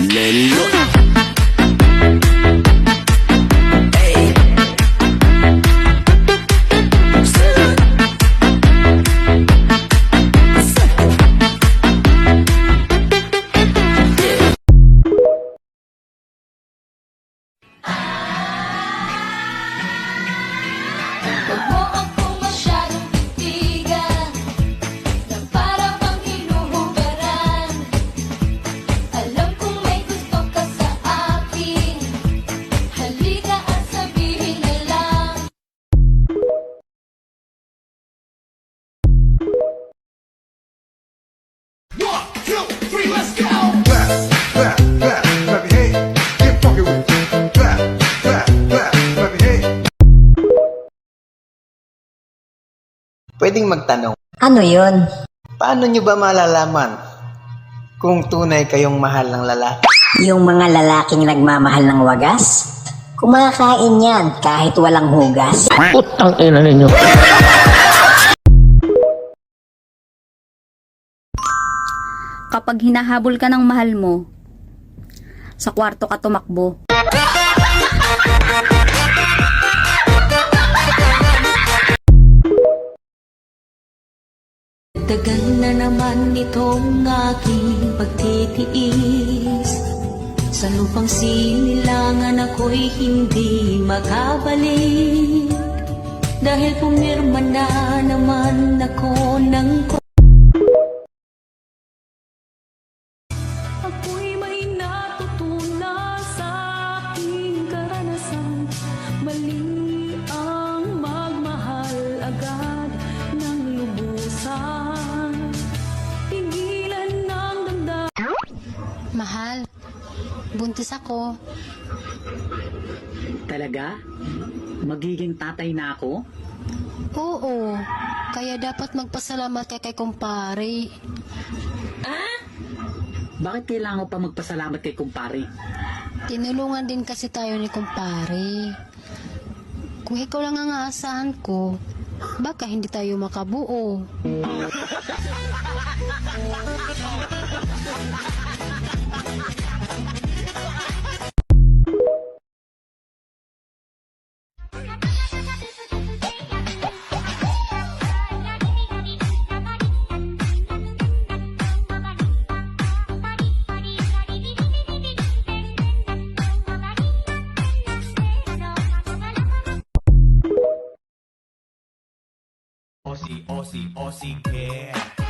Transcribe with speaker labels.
Speaker 1: Lelo.
Speaker 2: Huwag mo akong masyadong titigan na para bang hinuhugaran. Alam kong may gusto ka sa akin, halika at sabihin na lang.
Speaker 3: One, two, three, let's go! Clap, clap, clap, clap your hands. Get funky with it. Clap, clap, clap, clap your hands.
Speaker 4: Pwedeng magtanong,
Speaker 5: Ano yun?
Speaker 4: paano nyo ba malalaman kung tunay kayong mahal ng lalaki?
Speaker 5: Yung mga lalaking nagmamahal ng wagas? Kumakain yan kahit walang hugas.
Speaker 6: Putang ina ninyo.
Speaker 7: Kapag hinahabol ka ng mahal mo, sa kwarto ka tumakbo.
Speaker 2: Dagan na naman itong aking pagtitiis. Sa lupang sinilangan ako'y hindi makabalik. Dahil pumirma na naman ako ng ako'y may natutunan sa aking karanasan. Mali ang magmahal agad ng lubusan. Tigilan ng damdamin.
Speaker 8: Mahal, buntis ako.
Speaker 6: Talaga? Magiging tatay na ako?
Speaker 8: Oo, kaya dapat magpasalamat ka kay kumpare.
Speaker 6: Bakit kailangan ko pa magpasalamat kay kumpare?
Speaker 8: Tinulungan din kasi tayo ni kumpare. Kung ikaw lang ang aasahan ko, baka hindi tayo makabuo.
Speaker 1: Aussie, Aussie, Aussie care.